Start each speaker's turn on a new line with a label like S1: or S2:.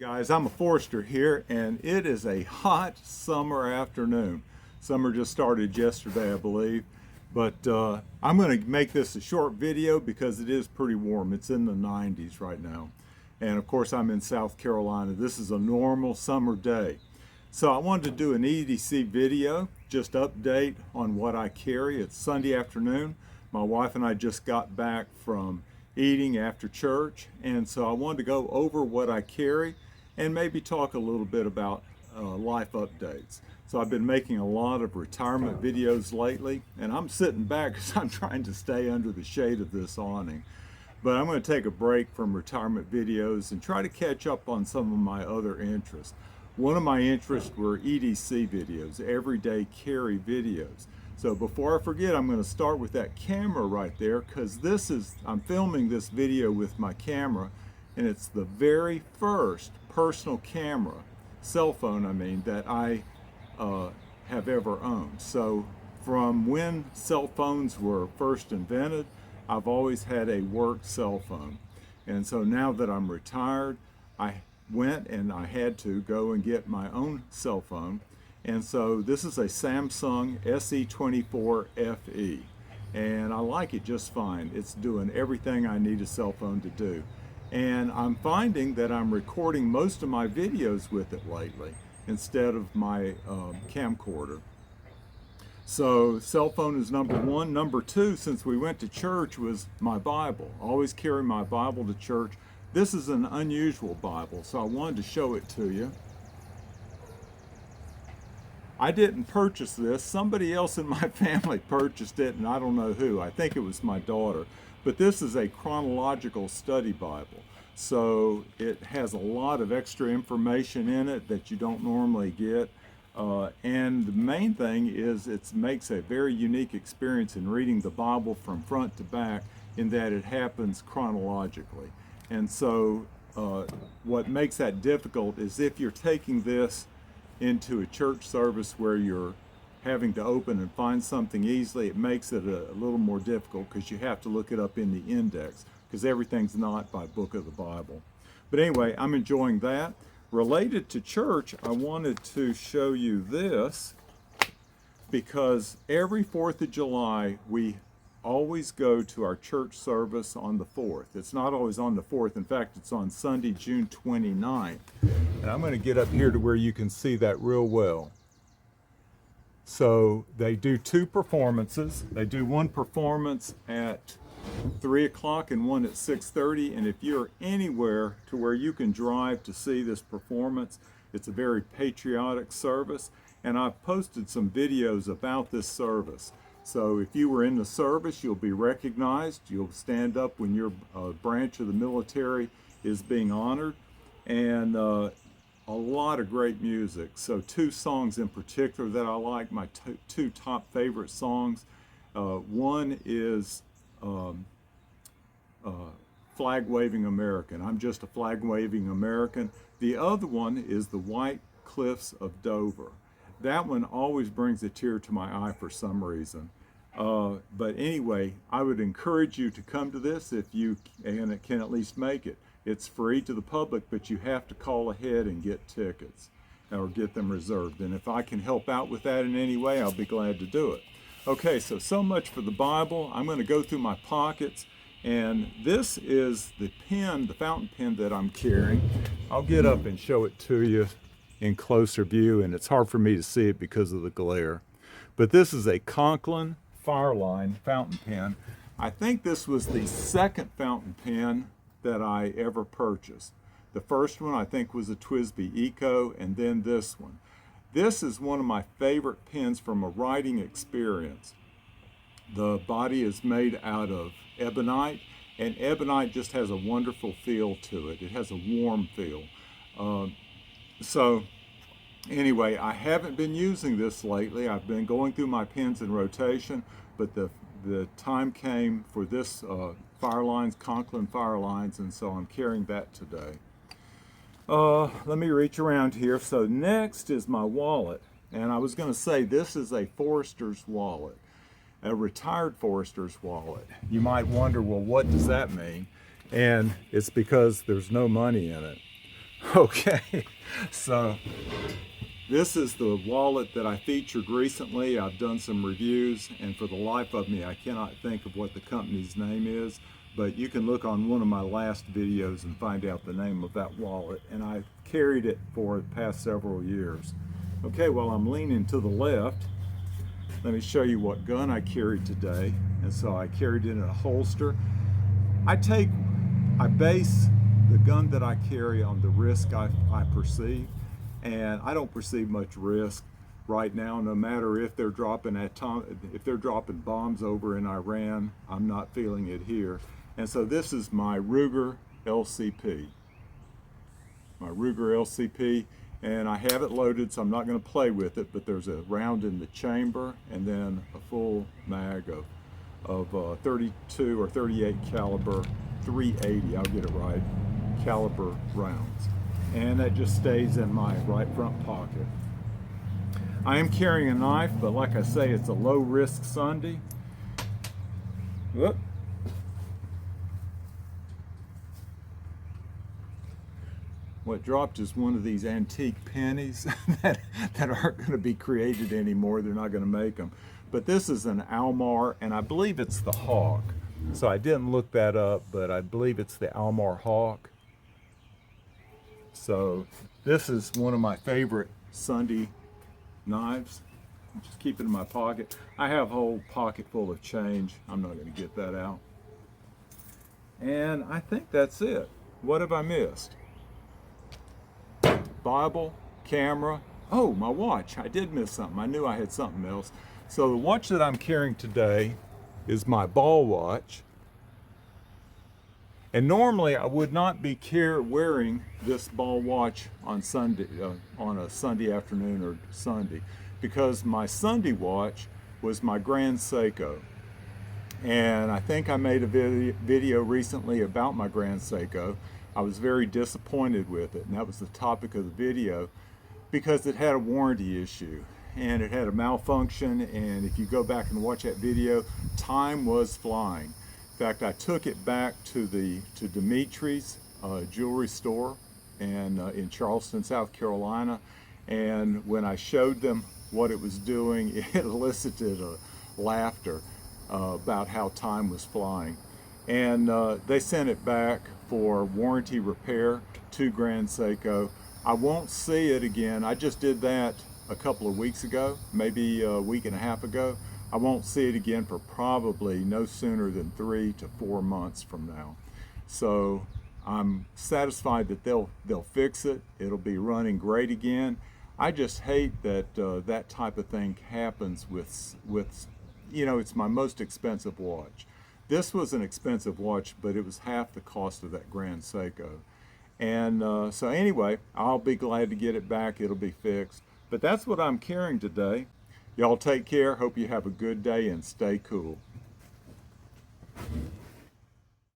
S1: Guys, I'm a forester here, and it is a hot summer afternoon. Summer just started yesterday, I believe, but I'm going to make this a short video because it is pretty warm. It's in the 90s right now, and of course I'm in South Carolina. This is a normal summer day, so I wanted to do an EDC video, just update on what I carry. It's Sunday afternoon. My wife and I just got back from eating after church, and so I wanted to go over what I carry and maybe talk a little bit about life updates. So I've been making a lot of retirement videos lately, and I'm sitting back because I'm trying to stay under the shade of this awning. But I'm going to take a break from retirement videos and try to catch up on some of my other interests. One of my interests were EDC videos, everyday carry videos. So before I forget, I'm going to start with that camera right there, because I'm filming this video with my camera, and it's the very first personal camera, cell phone I mean, that I have ever owned. So from when cell phones were first invented, I've always had a work cell phone. And so now that I'm retired, I went and I had to go and get my own cell phone. And so this is a Samsung SE24 FE, and I like it just fine. It's doing everything I need a cell phone to do. And I'm finding that I'm recording most of my videos with it lately instead of my camcorder. So cell phone is number one. Number two, since we went to church, was my Bible. I always carry my Bible to church. This is an unusual Bible, so I wanted to show it to you. I didn't purchase this. Somebody else in my family purchased it, and I don't know who. I think it was my daughter. But this is a chronological study Bible. So it has a lot of extra information in it that you don't normally get. And the main thing is it makes a very unique experience in reading the Bible from front to back, in that it happens chronologically. And so what makes that difficult is if you're taking this into a church service where you're having to open and find something easily, it makes it a little more difficult because you have to look it up in the index, because everything's not by book of the Bible. But anyway, I'm enjoying that. Related to church, I wanted to show you this, because every 4th of July we always go to our church service on the 4th. It's not always on the 4th. In fact, it's on Sunday, June 29th. And I'm going to get up here to where you can see that real well. So they do two performances. They do one performance at 3 o'clock and one at 6:30. And if you're anywhere to where you can drive to see this performance, it's a very patriotic service. And I've posted some videos about this service. So if you were in the service, you'll be recognized. You'll stand up when your branch of the military is being honored. And a lot of great music. So two songs in particular that I like, my two top favorite songs. One is Flag Waving American. I'm just a flag waving American. The other one is The White Cliffs of Dover. That one always brings a tear to my eye for some reason. But anyway, I would encourage you to come to this if you can at least make it. It's free to the public, but you have to call ahead and get tickets or get them reserved. And if I can help out with that in any way, I'll be glad to do it. Okay, so much for the Bible. I'm going to go through my pockets, and this is the pen, the fountain pen that I'm carrying. I'll get up and show it to you in closer view, and it's hard for me to see it because of the glare. But this is a Conklin Fireline fountain pen. I think this was the second fountain pen that I ever purchased. The first one I think was a TWSBI Eco, and then this one. This is one of my favorite pens from a writing experience. The body is made out of ebonite, and ebonite just has a wonderful feel to it. It has a warm feel. So anyway, I haven't been using this lately. I've been going through my pens in rotation, but the time came for this Conklin Firelines, and so I'm carrying that today. Let me reach around here. So next is my wallet, and I was going to say this is a forester's wallet, a retired forester's wallet. You might wonder, well, what does that mean? And it's because there's no money in it. Okay, so this is the wallet that I featured recently. I've done some reviews, and for the life of me, I cannot think of what the company's name is, but you can look on one of my last videos and find out the name of that wallet, and I've carried it for the past several years. Okay, while I'm leaning to the left, let me show you what gun I carried today. And so I carried it in a holster. I base the gun that I carry on the risk I perceive, and I don't perceive much risk right now. No matter if they're dropping bombs over in Iran, I'm not feeling it here. And so this is my Ruger LCP. And I have it loaded, so I'm not going to play with it, but there's a round in the chamber and then a full mag of 32 or 38 caliber 380, I'll get it right, caliber rounds. And that just stays in my right front pocket. I am carrying a knife, but like I say, it's a low risk Sunday. Whoop. What dropped is one of these antique pennies that aren't going to be created anymore. They're not going to make them. But this is an Almar, and I believe it's the Hawk. So I didn't look that up, but I believe it's the Almar Hawk. So this is one of my favorite Sunday knives. Just keep it in my pocket. I have a whole pocket full of change. I'm not going to get that out. And I think that's it. What have I missed? Bible, camera. Oh, my watch. I did miss something. I knew I had something else. So the watch that I'm carrying today is my ball watch. And normally I would not be wearing this ball watch on Sunday, on a Sunday afternoon or Sunday, because my Sunday watch was my Grand Seiko. And I think I made a video recently about my Grand Seiko. I was very disappointed with it, and that was the topic of the video, because it had a warranty issue and it had a malfunction. And if you go back and watch that video, time was flying. In fact, I took it back to Dimitri's jewelry store and in Charleston, South Carolina, and when I showed them what it was doing, it elicited laughter about how time was flying. And they sent it back for warranty repair to Grand Seiko. I won't see it again. I just did that a couple of weeks ago, maybe a week and a half ago. I won't see it again for probably no sooner than 3 to 4 months from now. So I'm satisfied that they'll fix it. It'll be running great again. I just hate that that type of thing happens with, you know, it's my most expensive watch. This was an expensive watch, but it was half the cost of that Grand Seiko. And so anyway, I'll be glad to get it back. It'll be fixed. But that's what I'm carrying today. Y'all take care. Hope you have a good day and stay cool.